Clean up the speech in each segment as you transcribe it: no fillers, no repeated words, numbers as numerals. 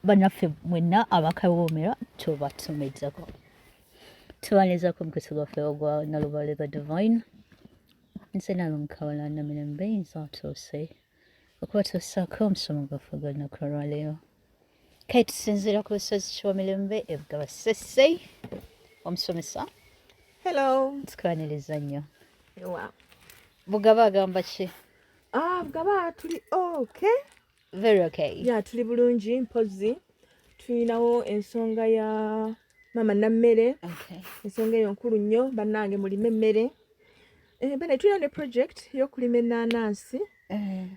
Bannaffe mwenna abakawoomera tubatumiddeko. Tubaanirizaako mukisa gwaffe ogwa Nalubaale the Divine. Nze Nalumukawala Namirembe nze atuuse okubatuusaako omusomo gwaffe gwa lunaku lwaleero. Kale tusinziira ku lusozi Kiwamirembe Ebugaba Ssese. Omusomesa. Hello. Tukwaniriza nnyo. Wow. Bugaba agamba ki? Bugaba tuli okay. Very okay. Yeah, tuli bulungi mpozi. Tulinawo ensonga ya mama nammere. Okay. Ensonga eyo nkulu nnyo bannange mulime emmere. Bana tulina ne project y'okulima ennaanansi.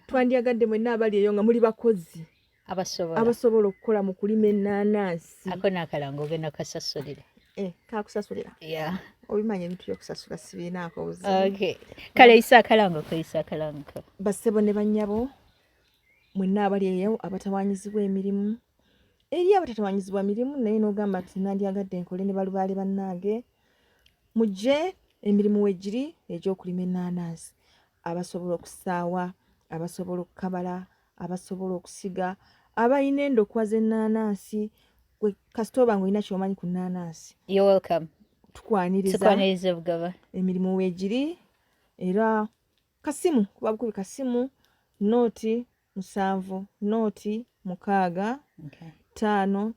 Twandyagadde mwenna abali eyo nga muli bakozi abasobola okukola mu kulima ennaanansi. Ako n'akalango ogenda kasasulira. Kakusasulira. Yeah. Obimanya ebintu by'okusasula sibiinaako buzibu. Okay. Kale yisa akalango ko yisa akalango. Bassebo ne bannyabo mwenna abali eyo abatawaanyizibwa emirimu. Eri abatatawaanyizibwa mirimu naye n'ogamba ati nandyagadde enkole ne balubaale bannange. Mujje emirimu wegiri egy'okulima ennaanansi. Abasobola okusaawa, abasobola okukabala, abasobola okusiga, abalina endokwa z'ennaanansi. Kasitoba ng'olina ky'omanyi ku nnaanansi. You're welcome. Tukwaniriza Bugaba. Emirimu wegiri era kasimu kuba bukubi kasimu nooti 7 nooti 6 5 5 9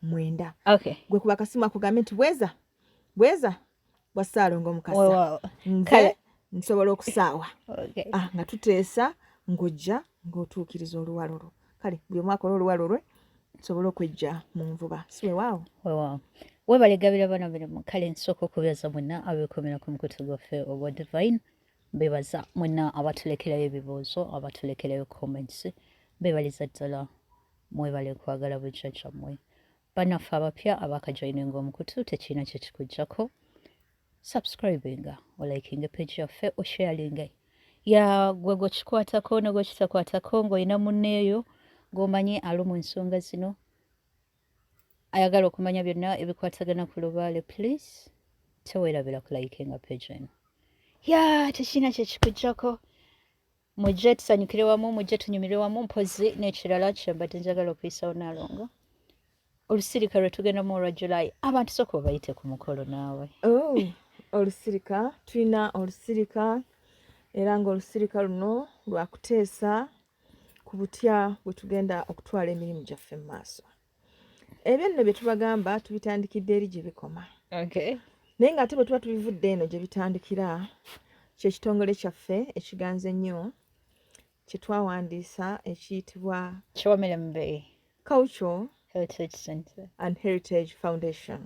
9. Okay. Gwe kuba kasimu akugambe nti bweza bwasaalongo mukasa. Wow. Nze nsobola okusaawa. Okay. Nga tuteesa ng'ojja ng'otuukiriza oluwalo lwo. Kale buli omu akola oluwalo lwe nsobola okwejja mu nvuba. Si weewaawo. Weewaawo. Weebalegabira bano mirimu. Kale nsooka okubeeza mwenna abeekomera ku mukutu gwaffe ogwa Divine. Beebaza mwenna abatulekerayo ebibuuzo, abatulekerayo comments. Beebaliza ddala mwebale kwagala bujjajjammwe. Bannaffe abapya abakajoyininga omukutu tekirina kye kikuggyako. Subscribinga, olikinga page yaffe, osharinga. Ya gwe gwekikwatako ne gwekitakwatako ng'olina munneeyo ng'omanyi ali mu nsonga zino. Ayagala okumanya byonna ebikwatagana ku lubaale, please teweerabira kulikinga page eno. Ya tekirina kye kikuggyako. Mujje tusanyukire wamu, mujje tunyumire wamu, mpozi n'ekirala kye mbadde njagala okuyisawo Nalongo. Olusirika lwe tugendamu olwa July, abantu sooka obayite ku mukolo naawe. Olusirika tulina olusirika era ng'olusirika luno lwakuteesa ku butya bwe tugenda okutwala emirimu gyaffe mu maaso. Ebyo nno bye tubagamba tubitandikidde eri gye bikoma. Okay. Naye ng'ate bwe tuba tubivudde eno gye bitandikira kye kitongole kyaffe ekiganze ennyo kye twawandiisa ekiyitibwa Kiwamirembe Cultural Heritage Center and Heritage Foundation.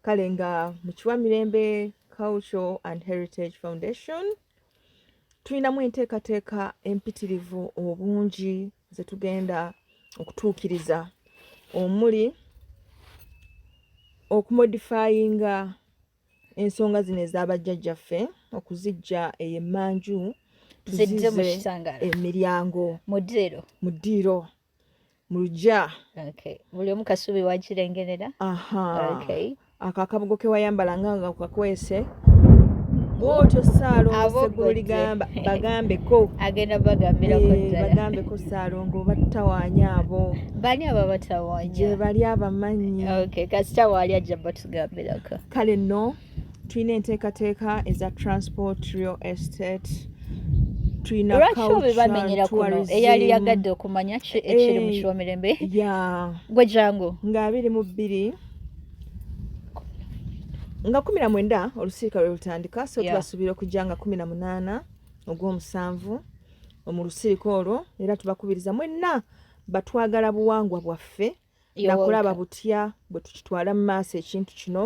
Kale nga mu Kiwamirembe Cultural and Heritage Foundation tulinamu enteekateeka empitirivu obungi ze tugenda okutuukiriza omuli okumodifyinga ensonga zino ez'abajjajjaffe okuziggya eyo emmanju tuzize emiryango mu ddiiro mu luggya. Okay. Buli omu kasubi wakirengerera. Okay. Ako akabugo ke wayambalanga nga kakwese bwotyo Ssaalongo Abo Sseggulu gwe ligamba bagambeko agenda bagambirako ddala bagambeko Ssaalongo batawaanya abo bani aba batawaanya gye bali abamanyi. okay kasita waali ajja batugambirako Kale nno tulina enteekateeka eza transport real estate tulina lwaki bebamenyera kuno eyali yagadde okumanya ekiri mu kyomirembe gwe jangu nga 22 nga 19 olusiika lwe lutandika so tubasuubira okujja nga 18 ogw'omusanvu mu lusiika olwo era tubakubiriza mwenna batwagala buwangwa bwaffe nakulaba butya bwe tukitwala mu maaso ekintu kino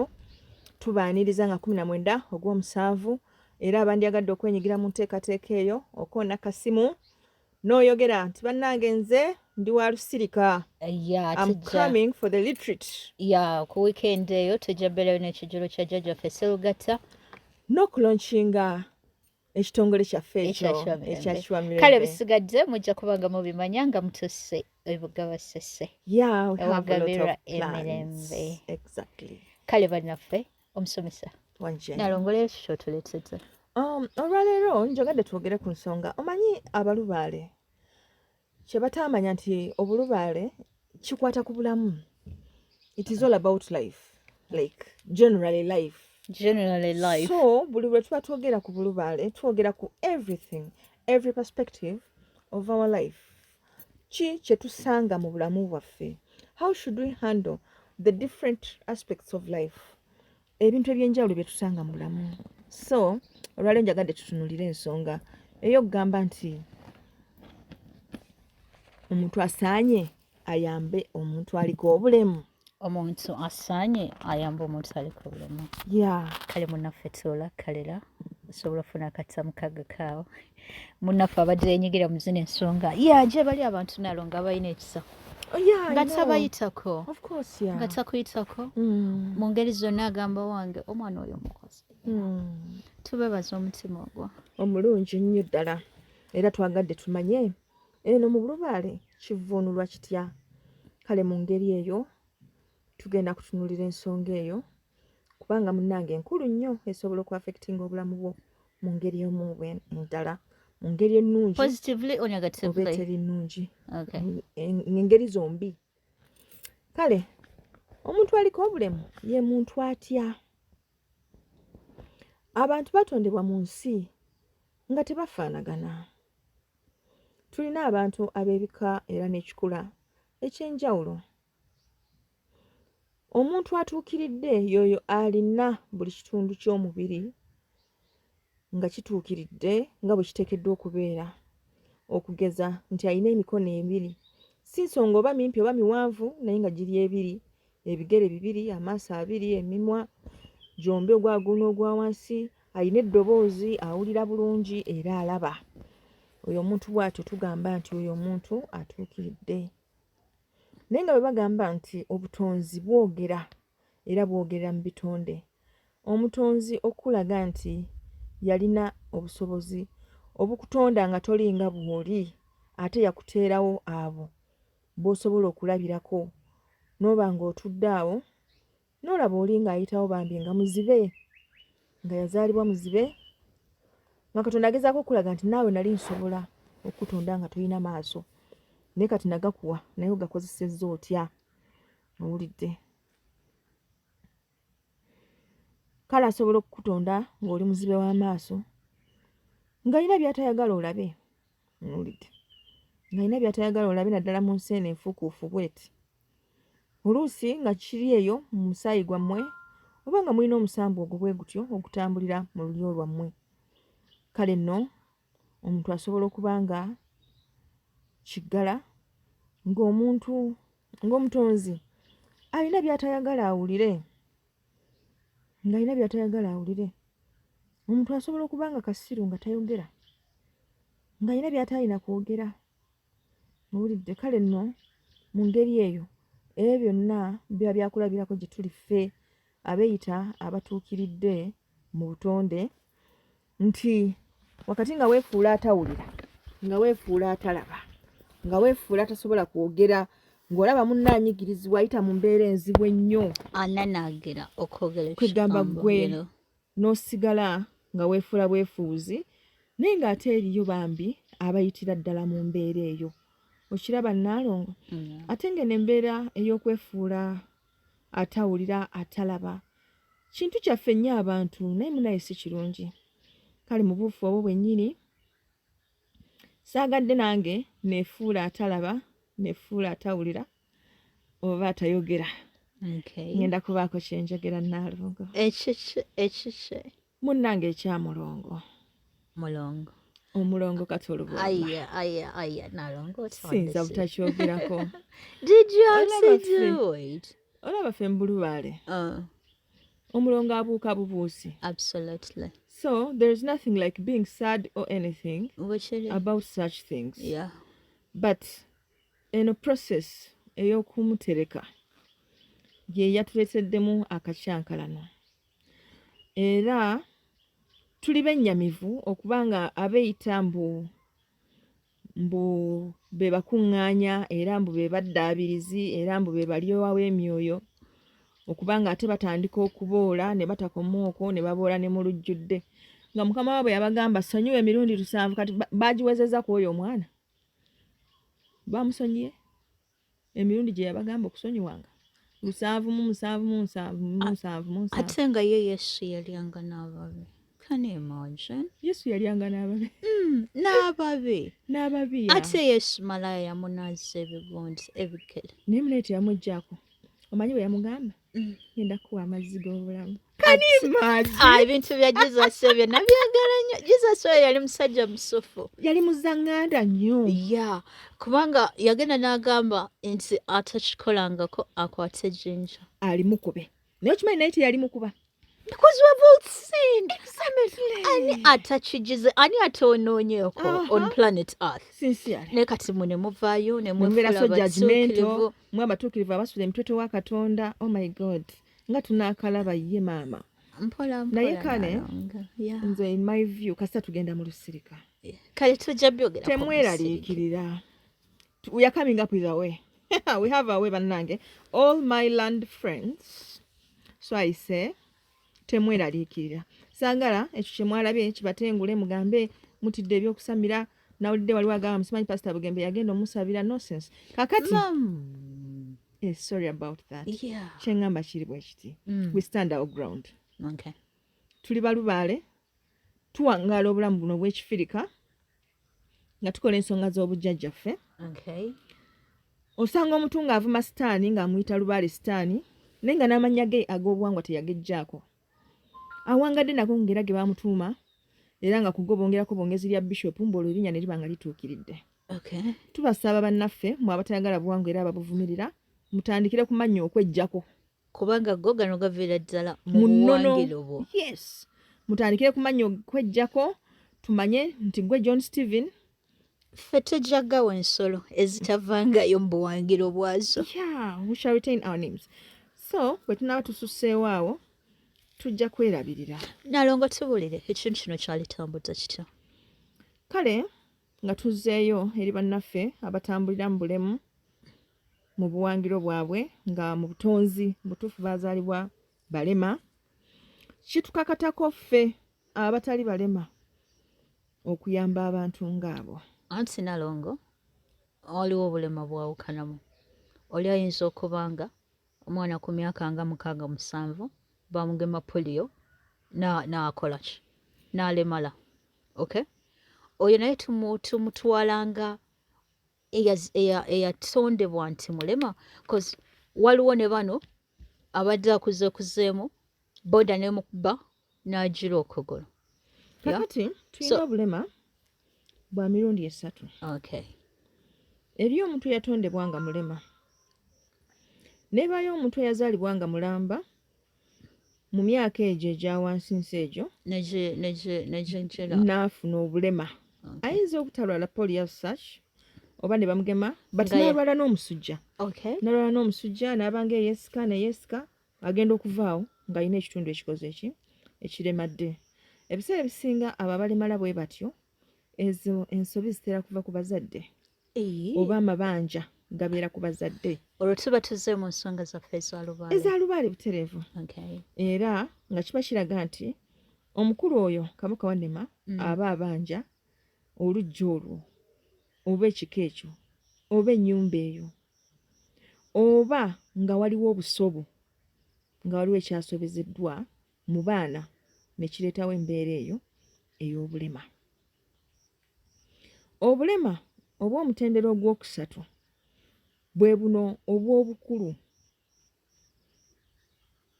tubaaniriza nga 19 ogw'omusanvu era abandyagadde okwenyigira mu nteekateeka eyo okoona kasimu n'oyogera nti bannange nze ndi wa lusirika I'm coming for the retreat ku weekend eyo tujja beerayo n'ekijjulo kya jajjaffe Sserugatta n'okulonkinga ekitongole kyaffe ekyo ekyakiwamirembe kale bisigadde mujja kubanga mubimanya nga mutusse ebugaba ssesse ewagabirwa emirembe kale bannaffe omusomesa nalongole ekyo tuleetedde olwaleero njogadde twogere ku nsonga omanyi abalubaale kye bataamanya nti obulubaale kikwata ku bulamu it is all about life like generally life so buli lwe tuba twogera ku bulubaale twogera ku every perspective of our life ki kye tusanga mu bulamu bwaffe how should we handle the different aspects of life ebintu ebyenjawulo bye tusanga mu bulamu so olwaleero njagadde tutunulire ensonga ey'okugamba nti omuntu asaanye ayambe omuntu aliko obulemu omuntu asaanye ayamba omuntu aliko obulemu kale munnaffe tuula kalera osobola ofuna akatamu kagakaawo munnaffe abadde yenyigira mu zino ensonga gye bali abantu nalo nga balina ekisa nga tabayitako nga takuyitako mu ngeri zonna agamba wange omwana oyo mukozi tubebaza omutima ogwo omulungi nnyo ddala era twagadde tumanye eno mu bulubaale kivuunulwa kitya kale mu ngeri eyo tugenda kutunulira ensonga eyo kubanga munnange enkulu nnyo esobola okuaffectinga obulamu bwo mu ngeri emu endala mu ngeri ennungi oba eteri nnungi engeri zombi kale omuntu aliko obulemu ye muntu atya abantu batondebwa mu nsi nga tebafaanagana tulina abantu ab'ebika era n'ekikula ekyenjawulo omuntu atuukiridde yoyo alina buli kitundu ky'omubiri nga kituukiridde nga bwe kiteekeddwa okubeera okugeza nti alina emikono ebiri si nsonga oba mimpi oba miwanvu naye nga giri ebiri ebigere bibiri amaaso abiri emimwa gyombi ogwagulu n'ogwa wansi alina eddoboozi awulira bulungi era alaba oyo omuntu bw'atyo tugamba nti oyo omuntu atuukiridde naye nga bwe bagamba nti obutonzi bwogera era bwogerera mu bitonde omutonzi okulaga nti yalina obusobozi obukutonda nga tolinga bw'oli ate yakuteerawo abo b'osobola okulabirako n'oba ng'otudde awo n'olaba oli ng'ayitawo bambye nga muzibe nga yazaalibwa muzibe nga Katonda agezaako okulaga nti naawe nali nsobola okukutonda nga tolina maaso naye kati nagakuwa naye ogakozesezza otya owulidde kale asobola okukutonda ng'oli muzibe w'amaaso ng'alina by'atayagala olabe owulidde ng'alina by'atayagala olabe naddala mu nsi eno enfuukuufu bweti oluusi nga kiri eyo mu musaayi gwammwe oba nga mulina omusambu ogwo bwe gutyo ogutambulira mu lulyo lwammwe kale nno omuntu asobola okuba nga kiggala ng'omutonzi alina by'atayagala awulire ng'alina by'atayagala awulire omuntu asobola okuba nga kasiru nga tayogera ng'alina by'atayina kwogera owulidde kale nno mu ngeri eyo ebyo byonna biba byakulabirako gye tuli ffe abeeyita abatuukiridde mu butonde nti wakati nga weefuula atawulira nga weefuula atalaba nga weefuula atasobola kwogera ng'olaba munno anyigirizibwa ayita mu mbeera enzibu ennyo ananaagera okwogera kwegamba gwe n'osigala nga weefuula bwefuuzi naye ng'ate eriyo bambi abayitira ddala mu mbeera eyo okiraba Nnaalongo. Ate ng'eno embeera ey'okwefuula atawulira atalaba kintu kyaffe nnyo abantu naye munaye si kirungi. Kale mu buufu obwo bwennyini saagadde nange neefuula atalaba neefuula atawulira oba atayogera. Ngenda kubaako kye njogera Nnaalongo. Ekiki munnange ekyamulongo omulongo kati aya Nnaalongo sinza butakyogerako. Did you actually do it? Olaba ffe mu Bulubaale omulongo abuuka bubuusi. Absolutely. So there is nothing like being sad or anything about such things. Yeah. But eno process ey'okumutereka ye yatuleeseddemu akakyankalano era tuli bennyamivu okubanga abeeyita mbu be bakuŋŋaanya era mbu be baddaabirizi era mbu be balyowa w'emyoyo okubanga ate batandika okuboola ne batakoma okwo ne baboola ne mu lujudde nga mukama waabwe yabagamba sonyiwa emirundi 7 kati bagiwezezza ku oyo omwana bamusonyiye emirundi gye yabagamba okusonyiwanga 7. Ate nga ye Yesu yalyanga n'ababi. Can you imagine? Yesu yalyanga n'ababi. N'ababi. Ate Yesu malaya yamunaaza ebigonzi ebikere. Naye muleeti yamuggyako. Omanyi bwe yamugamba? Ngenda kuwa amazzi g'obulamu. Ebintu bya Jesus ebyo nabyagala nnyo. Jesus oyo yali musajja musufu. Yali muzaŋŋanda nnyo. Yeah. Kubanga yagenda n'agamba nti atakikolangako akwate ejjinja. Alimukube. Naye okimanyi naye teyali mukuba. Because we've all sinned. Exactly. Ani atakigize, ani atoonoonyeeko on planet Earth. Sincerely. Ne kati mwe ne muvaayo ne mwefuula abatuukirivu. Mwe abatuukirivu abasula emitwetwe wa Katonda. Oh my God. Nga tunaakalaba ye maama. Mpola. Naye Kale, nze in my view, kasita tugenda mu lusirika. Kale tujja byogera. Temweraliikirira. We are coming up with a way. We have a way bannange. All my land friends. So I say, temweraliikirira. Saagala ekyo kye mwalabye kibatengule mugambe mutidde ebyokusamira nawulidde waliwo agamba musimanyi Pastor Bugembe yagenda omusabira nonsense. Kakati sorry about that. Yeah. Kyengamba kiri bwe kiti. We stand our ground. Okay. Tuli Balubaale tuwangaala obulamu buno bw'ekifirika nga tukola ensonga z'obujajjaffe. Okay. Osanga omutunga avuma sitaani ng'amuyita Lubaale sitaani naye nga n'amannya ge ag'obuwangwa teyagejjaako. Awangadde nako ngera ge baamutuuma era nga kugo bongerako bongezi lya Bishop Mbolo erinnya ne liba nga lituukiridde. Okay. Tubasaba bannaffe mu abatayagala buwangwa era ababuvumirira mutandikire kumanya okwejjako. Kubanga go gano gaviira ddala mu buwangiro bwo. Yes. Mutandikire kumanya okwejjako tumanye nti gwe John Stephen ffe tejjagawo ensolo ezitavangayo mu buwangiro bwazo. Yeah, we shall retain our names. So, bwe tunaaba tususseewo awo tujja kwerabirira. Nnaalongo tubulire ekintu kino kyalitambudde kitya? Kale nga tuzzeeyo eri bannaffe abatambulira mu bulemu mu buwangiro bwabwe nga mu butonzi butuufu baazaalibwa balema kitukakatako ffe abatali balema okuyamba abantu ng'abo. Anti Nnaalongo waliwo obulema bwawukanamu. Oli ayinza okubanga omwana ku myaka nga 67 bamugema polio n'akola ki n'alemala. Okay? Oyo naye tumutwalanga eyatondebwa nti mulema because waliwo ne bano abadde akuzeekuzeemu boda n'emukuba n'agira okugulu. Kakati tulina obulema bwa mirundi 3. Okay. Eriyo omuntu eyatondebwa nga mulema nebayo omuntu eyazaalibwa nga mulamba mu myaka egyo egya wansi nsi egyo n'afuna obulema. Ayinza obutalwala polio as such oba ne bamugema but n'alwala n'omusujja. N'alwala n'omusujja n'abanga eyesika agenda okuvaawo ng'alina ekitundu ekikoze ekiremadde. Ebiseera ebisinga abo abalemala bwe batyo ezo ensobi zitera kuva ku bazadde oba amabanja gabeera ku bazadde. Olwo tuba tuzze mu nsonga zaffe ez'alubaale butereevu. Era nga kiba kiraga nti omukulu oyo kabaka wannema aba abanja olujja olwo oba ekika ekyo oba ennyumba eyo oba nga waliwo obusobo nga waliwo ekyasobezeddwa mu baana ne kireetawo embeera eyo ey'obulema. Obulema oba omutendera ogwokusatu bwe buno obw'obukulu.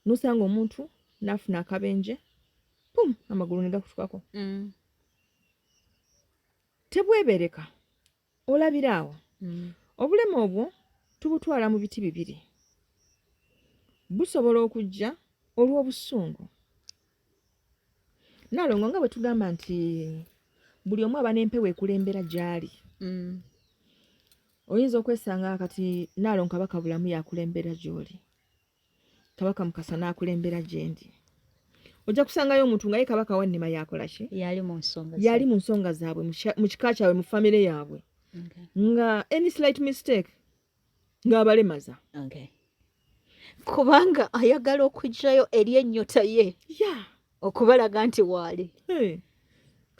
N'osanga omuntu n'afuna akabenje, pum, amagulu ne gakutukako. Tebwebereka, olabira awo. Obulema obwo tubutwala mu biti bibiri. Busobola okujja olw'obusungu. Naalongo nga bwe tugamba nti buli omu aba n'empewo ekulembera gy'ali. Oyinza okwesanga kati Naalongo kabaka bulamu yakulembera gy'oli. Kabaka Mukasa n'akulembera gye ndi. Ojja kusangayo omuntu nga ye kabaka wannema yakola ki? Yali mu nsonga zaabwe, mu kika kyabwe, mu famire yaabwe. Nga any slight mistake ng'abalemaza. Kubanga ayagala okugyayo eri ennyota ye okubalaga nti waali.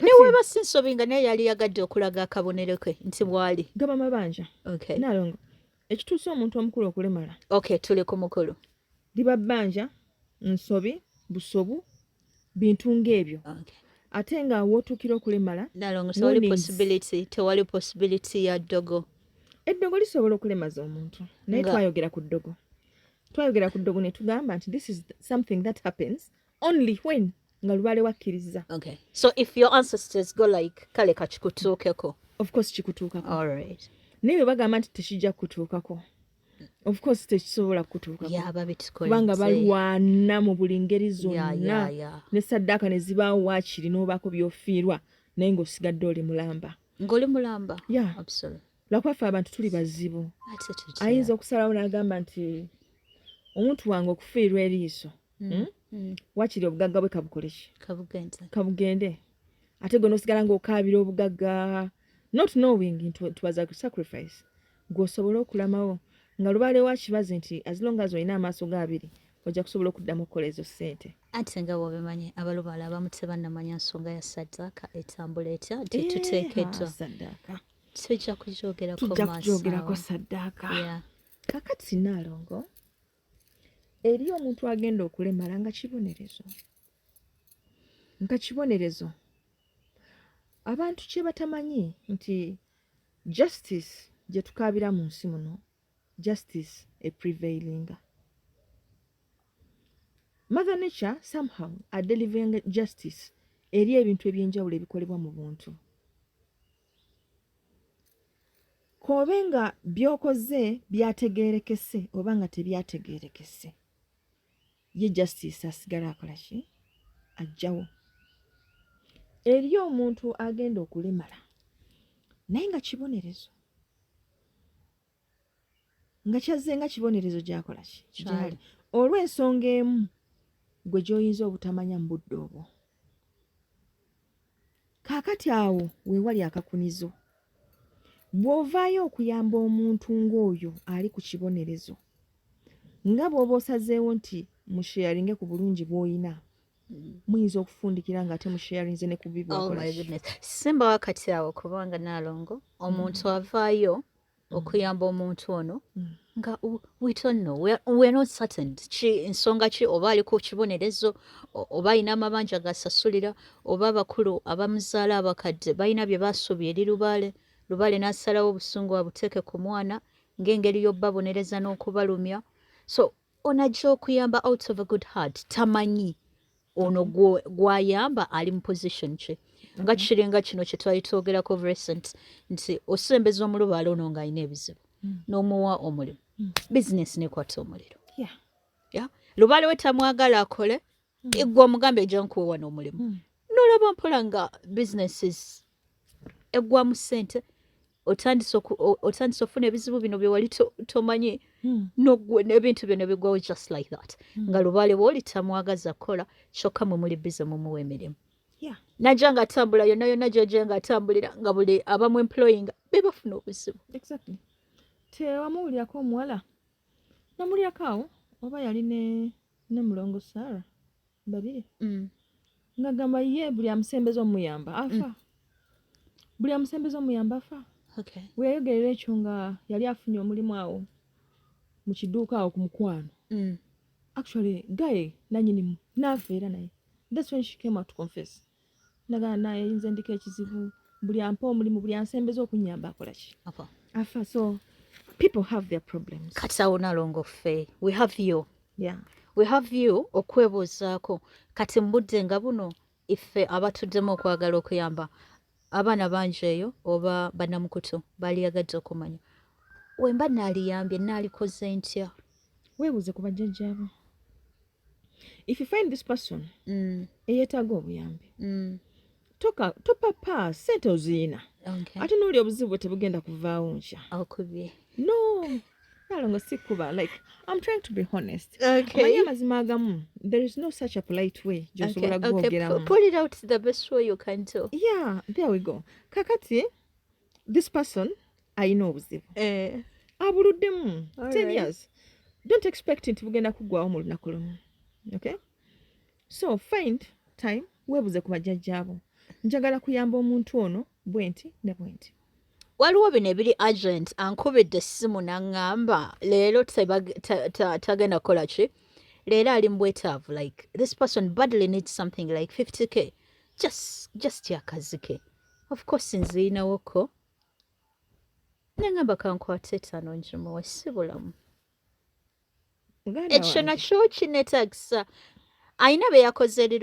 Ne weeba si nsobi nga naye yali yagadde okulaga akabonero ke nti bwali. Gaba mabanja. Naalongo ekituusa omuntu omukulu okulemala. Tuli ku mukulu. Liba bbanja, nsobi, busobu, bintu ng'ebyo. Ate nga wootuukira okulemala. Naalongo tewali possibility ya ddogo. Eddogo lisobola okulemaza omuntu. Naye twayogera ku ddogo. Twayogera ku ddogo ne tugamba nti this is something that happens only when nga lubaale wakkiriza. So if your ancestors go like kale kakikutuukeko. Of course kikutuukako. All right. Naye bwe bagamba nti tekijja kukutuukako. Of course tekisobola kukutuukako. Kubanga balwana mu buli ngeri zonna. Ne saddaaka ne zibaawo waakiri n'obaako by'ofiirwa naye ng'osigadde oli mulamba. Ng'oli mulamba? Absolutely. Lwakwaffe abantu tuli bazibu. Ayinza okusalawo n'agamba nti omuntu wange okufiirwa eriiso. Waakiri obugagga bwe kabukole ki? Kabugende. Ate gwe n'osigala ng'okaabira obugagga. Not knowing it was a sacrifice. Gw'osobola okulamawo. Nga lubaale wakibaze nti as long as olina amaaso g'abiri ojja kusobola okuddamu okukola ezo ssente. Ate nga bw'obimanyi abalubaale abamu tebannamanya nsonga ya saddaaka etambula etya nti tuteekeddwa. Saddaaka. Tujja kugyogerako saddaaka. Kakati Naalongo eri omuntu agenda okulemala nga kibonerezo. Abantu kye batamanyi nti justice gye tukaabira mu nsi muno, justice e prevailinga. Mother Nature somehow are delivering justice eri ebintu ebyenjawulo ebikolebwa mu buntu. Kobe nga by'okoze byategeerekese oba nga tebyategeerekese. Ye justice asigala akola ki? Ajjawo. Eri omuntu agenda okulemala naye nga kibonerezo. Nga kyazze nga kibonerezo gy'akola ki? Gyali. Olw'ensonga emu gwe gy'oyinza obutamanya mu budde obwo. Kaakati awo we wali akakunizo. Bw'ovaayo okuyamba omuntu ng'oyo ali ku kibonerezo, nga bw'oba osazeewo nti musheyaringe ku bulungi bw'oyina, muyinza okufundikira nga ate musheyarinze ne ku bibi bwakola. Simba wakati awo kubanga Naalongo omuntu avaayo okuyamba omuntu ono nga we don't know, we're not certain ensonga ki oba ali ku kibonerezo oba alina amabanja gasasulira oba abakulu abamuzaala abakadde balina bye basuubye eri lubaale n'asalawo obusungu abuteeke ku mwana ng'engeri y'obbabonereza n'okubalumya. So onajja okuyamba out of a good heart, tamanyi ono gw'ayamba ali mu position ki. Nga kiringa kino kye twali twogerako recent nti osembeza omulubaale ono ng'alina ebizibu n'omuwa omulimu, bizinesi n'ekwata omuliro. Lubaale we tamwagala akole, eggwa omugambe ejja nkuwa n'omulimu. N'olaba mpola nga businesses eggwamu ssente, otandise ofuna ebizibu bino bye wali tomanyi n'ebintu byonna biggwawo just like that. Nga lubaale bw'oli tamwagaza kukola kyokka mwe muli bize mumuwa emirimu. Najja ng'atambula yonna gy'ojja ng'atambulira nga buli abamu employinga be bafuna obuzibu. Exactly. Tewamuwulirako omuwala namulyako awo oba yali ne mulongo Sarah babiri ngagamba ye buli amusembeza omuyamba afa buli amusembeza omuyamba afa Okay. weyayogerera ekyo nga yali afunye omulimu awo mu kiduuka awo ku mukwano actually guy nanyinimu naafa era naye that's when she came out to confess nagana naye nze ndika ekizibu buli ampa omulimu buli ansembeza okunyamba akola ki afa so people have their problems kati awo nalongo ffe we have you yeah we have you okwebuuzaako kati mu budde nga buno iffe abatuddemu okwagala okuyamba abaana bangi eyo oba bannamukutu baaliyagadde okumanya wemba naaliyambye naalikoze ntya weebuuze ku bajjajjaabo if you find this person eyeetaaga obuyambi topapa ssente oziina ate n'oli obuzibu tebugenda kuvaawo nkya okubye no nalongo sikuba like I'm trying to be honest amanyi amazima agamu there is no such a polite way gy'osobola gwogeramu put it out the best way you can tell yeah there we go kakati this person ayina obuzibu abuluddemu 10 years don't expect nti bugenda kuggwawo mu lunaku lumu okay so find time weebuze ku bajjajjaabo njagala kuyamba omuntu ono bwenti ne bwenti waliwo bino ebiri agent ankubidde essimu n'aŋŋamba leero tagenda kukola ki leero ali mbwetaavu like this person badly needs something like 50k just yakazike of course nziinawoko neŋŋamba kankwate ttaano njimuwe si bulamu ekyo nakyo kinetagisa ayina bye yakoze eri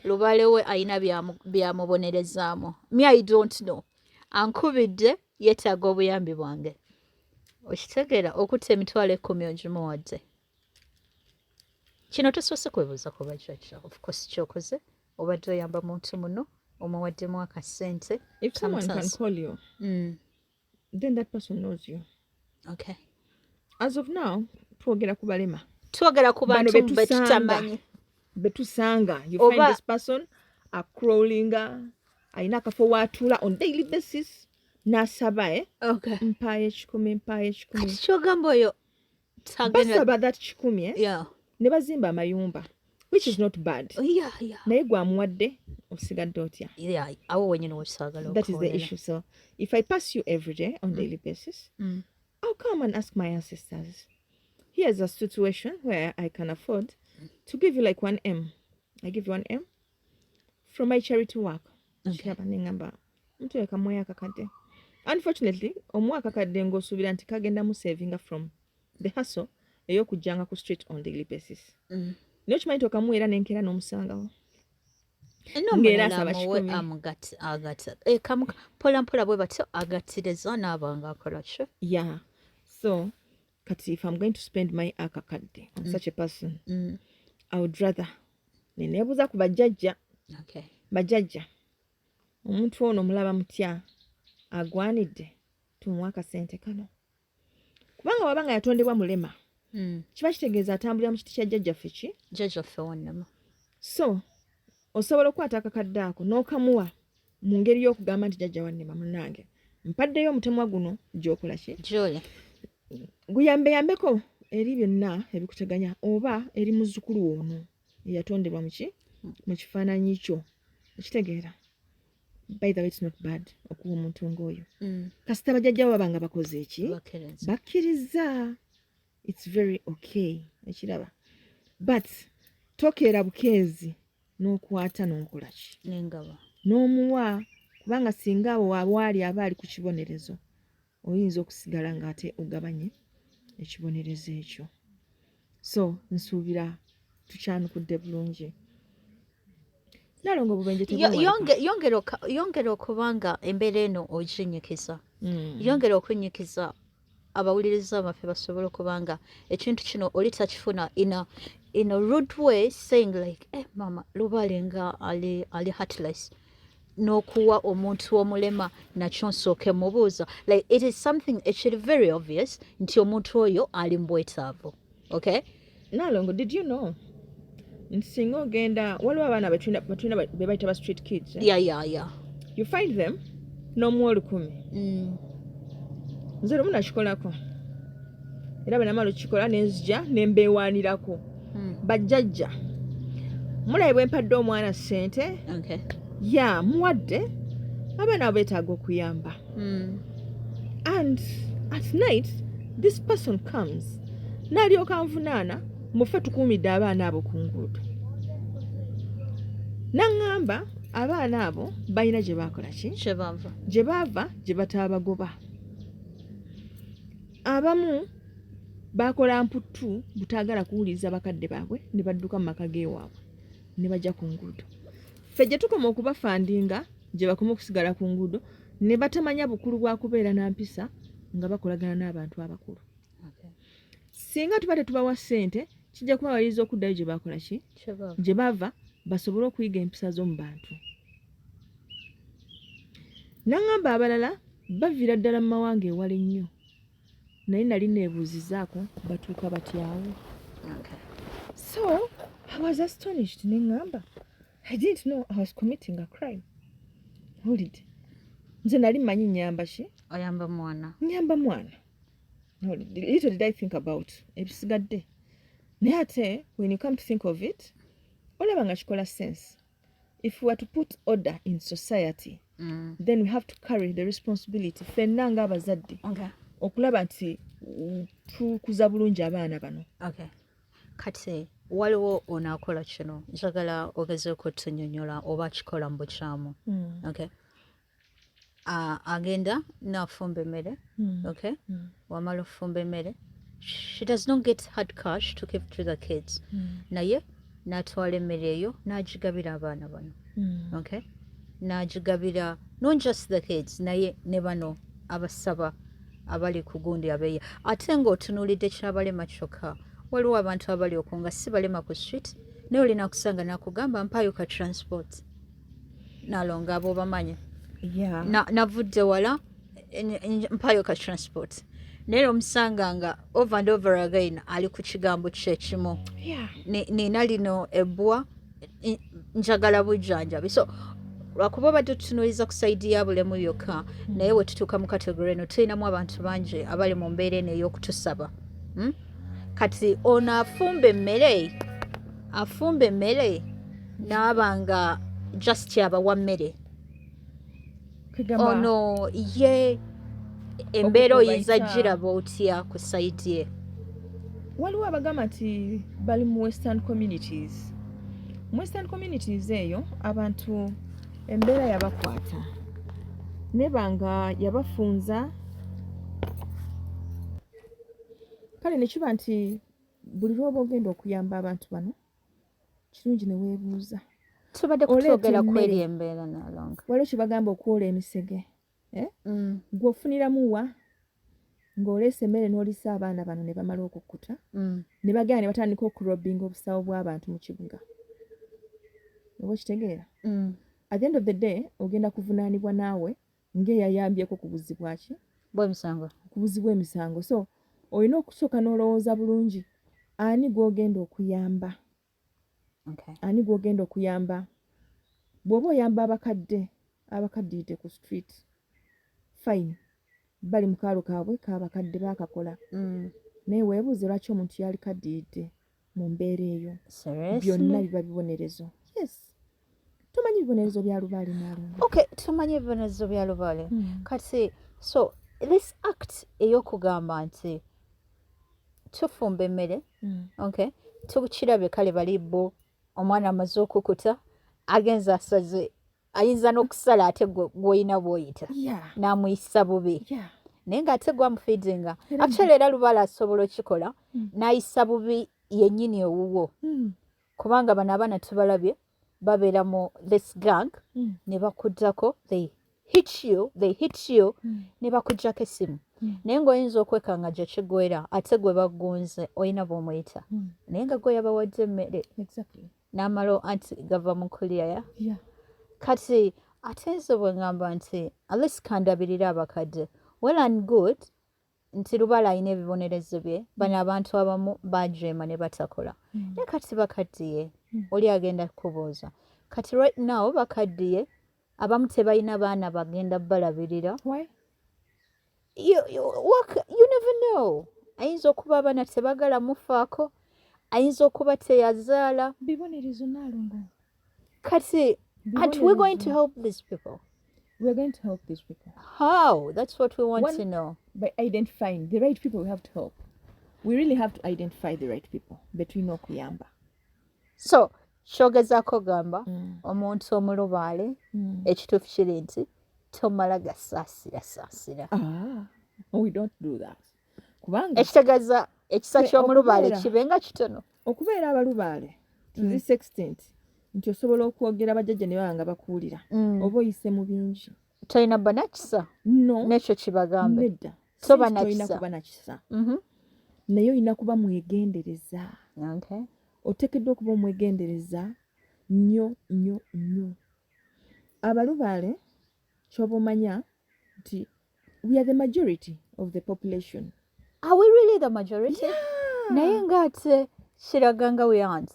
lubaale we ayina byamubonerezaamu me I don't know ankubidde yeetaaga obuyambi bwange okitegeera okutta emitwalo 10 ogimuwadde kino tosoose kwebuuza ku bajjajja of course kyokoze obadde oyamba muntu muno omuwaddemu akasente if someone can call you then that person knows you okay as of now twogera ku balema twogera ku bantu betutamanyi betusanga you find this person crawlinga ayina akafo waatuula on daily basis n'asaba mpaayo 10 kati kyogamba oyo basaba that 10 ne bazimba amayumba which is not bad naye gwamuwadde osigadde otya awo wenyini wekisaagala that is the issue so if I pass you every day on daily basis I'll come and ask my ancestors here's a situation where I can afford to give you like 1M I give you 1M from my charity work kiraba neŋŋamba ntuleka mwoyo akakadde unfortunately omwoyo akakadde ng'osuubira nti kagenda mu savinga from the hustle ey'okujjanga ku street on daily basis naye okimanyi nti okamuweera n'enkeera n'omusangawo ng'era asaba 10 mpolampola bwe batyo agattiriza n'abanga akola kyo yeah so kati if I'm going to spend my akakadde on such a person I would rather neneebuuza ku bajjajja bajjajja omuntu ono mulaba mutya agwanidde tumuwa akasente kano kubanga wabanga yatondebwa mulema kiba kitegeeza atambulira mu kiti kya jjajjaffe ki jjajjaffe wannama so osobola okukwata akakadde ako n'okamuwa mu ngeri y'okugamba nti jjajja wannema munnange mpaddeyo omutemwa guno gy'okola ki gy'oli guyambeyambeko eri byonna ebikuteganya oba eri muzzukulu ono eyatondebwa mu kifaananyi kyo ekitegeera by the way it's not bad okuwa omuntu ng'oyo kasita bajjajjawo babanga bakoze eki bakkiriza it's very okay ekiraba but tokeera bukeezi n'okwata n'okola ki n'omuwa kubanga singa abo waali aba ali ku kibonerezo oyinza okusigala ng'ate ogabanye ekibonerezo ekyo so nsuubira tukyanukudde bulungi nalongo bubenje yongera okubanga embeera eno oginyikiza yongera okunnyikiza abawuliriza baffe basobole okubanga ekintu kino oli takifuna in a rude way saying like mama lubaale nga ali heartless n'okuwa omuntu omulema nakyo nsooke mubuuza like it is something ekiri very obvious nti omuntu oyo ali mbwetaavu okay nalongo did you know nti singa ogenda waliwo abaana batulina be bayita ba street kids yeah you find them n'omuwa 10 nze lumu nakikolako era bwe namala okukikola nenzija nembeewaanirako bajjajja mulabe bwe mpadde omwana ssente Okay. ya muwadde abaana abo beetaaga okuyamba and at night this person comes n'alyoka nvunaana muffe tukuumidde abaana abo ku nguudo n'aŋŋamba abaana abo balina gye baakola ki gye baava gye bataabagoba abamu baakola mputtu butaagala kuwuliriza bakadde baabwe ne badduka mu maka g'ewaabwe ne bajja ku nguudo ffe gye tukoma okubafandinga gye bakoma okusigala ku nguudo ne batamanya bukulu bwa kubeera na mpisa nga bakolagana n'abantu abakulu singa tuba tetubawa ssente kijja kubabaliriza okuddayo gye baakola ki gye bava basobole okuyiga empisa z'omu bantu n'aŋŋamba abalala baviira ddala mu mawanga ewala ennyo naye nali neebuuzizaako batuuka batyawo so I was astonished ne ŋŋamba I didn't know I was committing a crime owulidde nze nali mmanyi nnyamba ki oyamba mwana nnyamba mwana little did I think about ebisigadde naye ate when you come to think of it olaba nga kikola sense if we are to put order in society then we have to carry the responsibility ffenna ng'abazadde okulaba nti tukuza bulungi abaana bano kati waliwo onaakola kino njagala ogezeeko tunyonyola oba kikola mu bukyamu agenda n'afumba emmere wamala ofumba emmere she does not get hard cash to give to the kids naye n'atwala emmere eyo n'agigabira abaana bano n'agigabira not just the kids naye ne bano abasaba abali ku gundi abeeya ate ng'otunuulidde kyabalema kyokka waliwo abantu abali okwo nga si balema ku street naye olina kusanga nakugamba mpaayo ka transport nalonga abo obamanyi navudde wala mpaayo ka transport naye omusanga nga over and over again ali ku kigambo kyekimu nina lino ebbwa njagala bujjanjabi so lwakuba obadde tutunuuliza ku saidi ya bulemu yokka naye we tutuuka mu kategori eno tulinamu abantu bangi abali mu mbeera eno ey'okutusaba kati ono afumba emmere n'aba nga just abawa mmere ono ye embeera oyinza giraba otya ku saidi ye waliwo abagamba nti bali mu western communities eyo abantu embeera yabakwata nebanga yabafunza kale nekiba nti buli lwoba ogenda okuyamba abantu bano kirungi neweebuuza tubadde kutwogera ku eri embeera nalonga waliwo kyebagamba okwola emisege gweofuniramu wa ng'oleesa emmere n'olisa abaana bano ne bamala okukkuta ne bagenda ne batandika okurobinga obusawo bw'abantu mu kibuga oba okitegeera at the end of the day ogenda kuvunaanibwa naawe ng'eyayambyeko ku buzibwaki ku buzibwa emisango so olina okusooka n'olowooza bulungi ani gw'ogenda okuyamba bw'oba oyamba abakaddiyite ku street fine bali mu kaalo kaabwe k'abakadde baakakola naye weebuuze lwaki omuntu yali kaddiyidde mu mbeera eyo byonna biba bibonerezo tomanyi bibonerezo bya lubaale naalonga tomanyi bibonerezo bya lubaale kati so this act ey'okugamba nti tufumba emmere tukirabe kale balibbo omwana amaze okukuta agenza asaze ayinza n'okusala ate gw'olina bw'oyita n'amuyisa bubi naye ng'ate gwamufeedinga actually era lubaale asobola okikola n'ayisa bubi yennyini owuwo kubanga bano abaana tubalabye babeera mu this gang ne bakuddako they hit you ne bakugyako essimu naye ng'oyinza okwekanga gye kigwera ate gwe bagunze olina bw'omuyita naye nga gwe yabawadde emmere n'amalo anti gava mu kulya kati ate nze bwe ngamba nti alesi kandabirira abakadde well and good nti lubaale alina ebibonerezo bye bano abantu abamu bajeema ne batakola naye kati bakaddiye oli agenda kubuuza kati right now bakaddiye abamu tebalina baana bagenda balabirira you never know ayinza okuba abaana tebagala mufaako ayinza okuba teyazaala bibonerezo naalongo. kati and we're going to help these people. We're going to help these people. How? That's what we want to know. By identifying the right people we have to help. We really have to identify the right people between okuyamba. So, kyogezaako gamba omuntu omulubaale ekituufu kiri nti tomala gasaasira. We don't do that. Kubanga ekitegeeza ekisa ky'omulubaale kibenga kitono. Okubeera abalubaale to this extent nti osobola okwogera bajjajja ne baba nga bakuwulira oba oyise mu bingi. Tolina banakisa? No. N'ekyo kibagambe. Nedda. Toba Tolina kuba nakisa. Naye olina kuba mwegendereza. Okay. Oteekeddwa okuba omwegendereza nnyo. Abalubaale ky'oba omanya nti we are the majority of the population. Are we really the majority? Yeah. Naye ng'ate kiraga nga we aren't.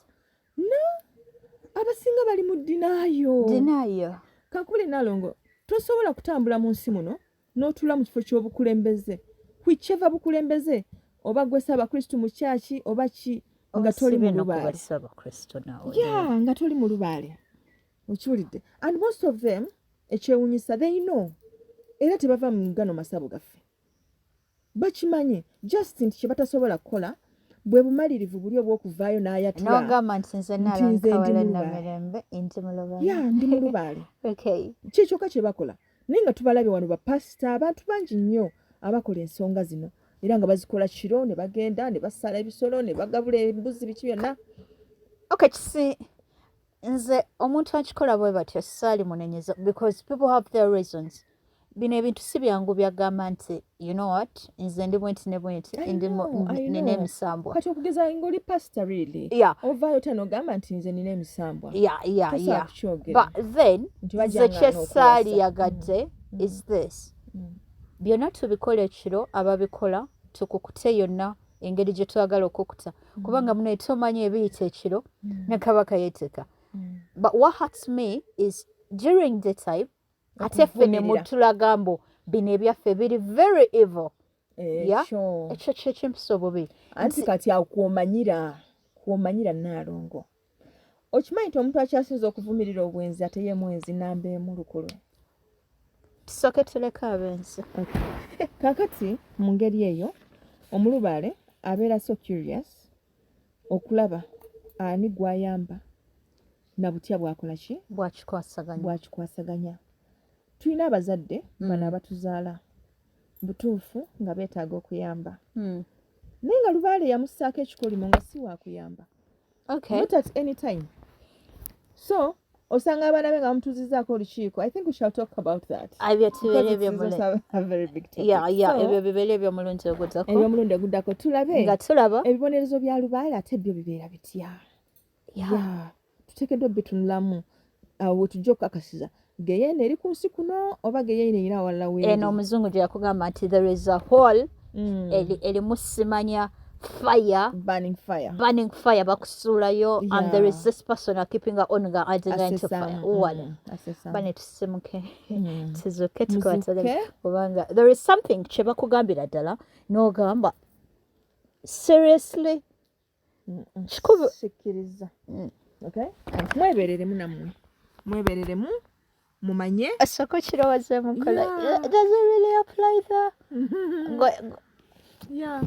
No. Abasinga bali mu dinaayo. Dinaayo. Kankubule naalongo tosobola kutambula mu nsi muno n'otuula mu kifo ky'obukulembeze. Whichever bukulembeze oba gwe Ssaabakristu mu kyaki oba ki nga toli mu lubaale. Yeah, nga toli mu lubaale. Okiwulidde. And most of them ekyewunyisa they know. Era tebava mu gano masabo gaffe. Bakimanyi just nti kye batasobola kukola bwe bumalirivu buli obw'okuvaayo n'ayatula. N'ogamba nti nze nalankawala Namirembe nti mu lubaale. Yeah, ndi mu lubaale. Okay. Kyekyoka kye bakola. Naye nga tubalabye wano bapasita abantu bangi nnyo abakola ensonga zino era nga bazikola kiro ne bagenda ne basala ebisolo ne bagabula embuzi biki byonna. Okay, kisi nze omuntu akikola bwe batyo saali munenyeza because people have their reasons. Bino ebintu si byangu byagamba nti you know what nze ndi bwenti ne bwenti nina emisambwa. Kati okugeza ng'oli pastor really. Yeah. Ovaayo tanogamba nti nze nina emisambwa. Yeah. But then nze kyesaali yagadde is this. Byonna tubikola ekiro ababikola tukukute yonna engeri gye twagala okukuta kubanga muno tomanyi ebiyita ekiro ne kabaka yeeteka. But what hurts me is during the time ate ffe ne mutulaga mbu bino ebyaffe biri very evil. Ekyo kyekimpiso obubi. Anti kati kuomanyira naalongo. Okimanyi nti omuntu akyasinza okuvumirira obwenzi ate ye mwenzi namba emu lukulu. Tusooke tuleka abenzi. Kakati mu ngeri eyo omulubaale abeera so curious okulaba ani gwayamba na butya bwakola ki bwakikwasaganya. Tulina abazadde bano abatuzaala butuufu nga beetaaga okuyamba naye nga lubaale yamussaako ekikolimo nga si wakuyamba. Not at any time. So osanga abaana be nga bamutuuzizzaako olukiiko. I think we shall talk about that. Ebyo bibeera eby'omulundi oguddako. Eby'omulundi oguddako tulabe nga tulaba ebibonerezo bya lubaale ate byo bibeera bitya. Tuteekeddwa bitunulamu awo tujja okukakasiza geyeena eri ku nsi kuno oba geyeena erina awalala weeri. Eno omuzungu gye yakugamba nti there is a hole erimu simanya burning fire bakusuulayo and there is this person keeping her on nga identify wala bane tusimuke tuzuke tukwatale kubanga there is something kye bakugambira ddala n'ogamba seriously kikubu sikiriza. Okay, mwebereremu nammwe mwebereremu mumanye asoko kirowoozeemu kola does it really apply there.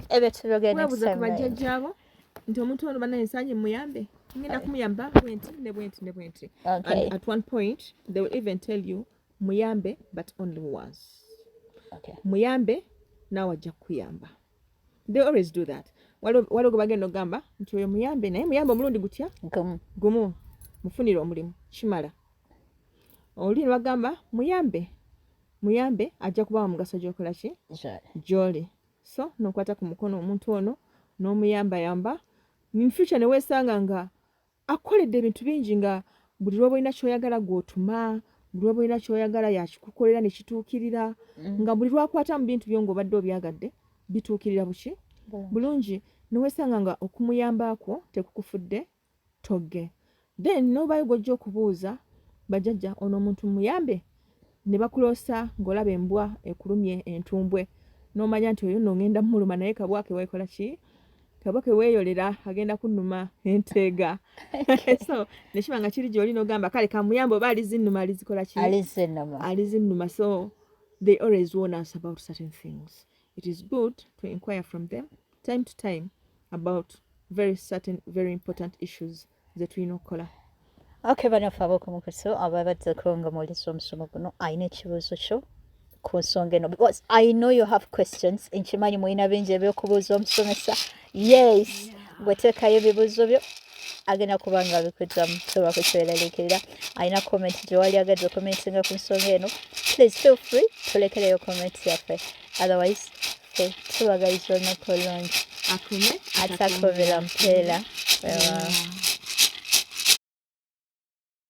Ebyo tulogenda webuuza ku bajjajjaabo nti omuntu ono bana ensanyi muyambe ngenda kumuyamba bwenti ne bwenti. And at one point they will even tell you muyambe but only once. Muyambe naawe ajja kukuyamba. They always do that. Waliwo gwe bagenda okugamba nti oyo muyambe naye muyambe omulundi gutya gumu mufunire omulimu kimala. Oli ne bagamba muyambe ajja kubawa mugaso gy'okola ki gy'oli. So n'okwata ku mukono omuntu ono n'omuyamba mu future ne weesanga nga akoledde ebintu bingi nga buli lw'oba olina ky'oyagala gw'otuma buli lw'oba olina ky'oyagala yakikukolera ne kituukirira nga buli lwakwata mu bintu byo ng'obadde obyagadde bituukirira buki bulungi. Ne weesanga nga okumuyambaako tekukufudde togge. Then n'obayo gojja okubuuza bajjajja ono omuntu muyambe ne bakuloosa ng'olaba embwa ekulumye entumbwe n'omanya nti oyo nno ngenda muluma naye kabwake weekola ki kabaka weeyolera agenda kunnuma enteega so nekiba nga kiri gy'oli n'ogamba kale kamuyamba oba alizinnuma alizikola ki alizinnuma so they always warn us about certain things. It is good to inquire from them time to time about very important issues ze tulina okukola. Okay, banaffe ab'okumukutu ababaddeko nga muwuliza omusomo guno alina ekibuuzo kyo ku nsonga eno because I know you have questions. Nkimanyi mulina bingi ebyokubuuza omusomesa. Yes, bweteekayo ebibuuzo byo agenda kuba nga bikuddamu toba kukweraliikirira. Alina comment gye wali agadde okumentinga ku nsonga eno, please feel free tulekereyo comment yaffe. Otherwise tubagaliza olunaku olungi. Akume Atakobera mpeera.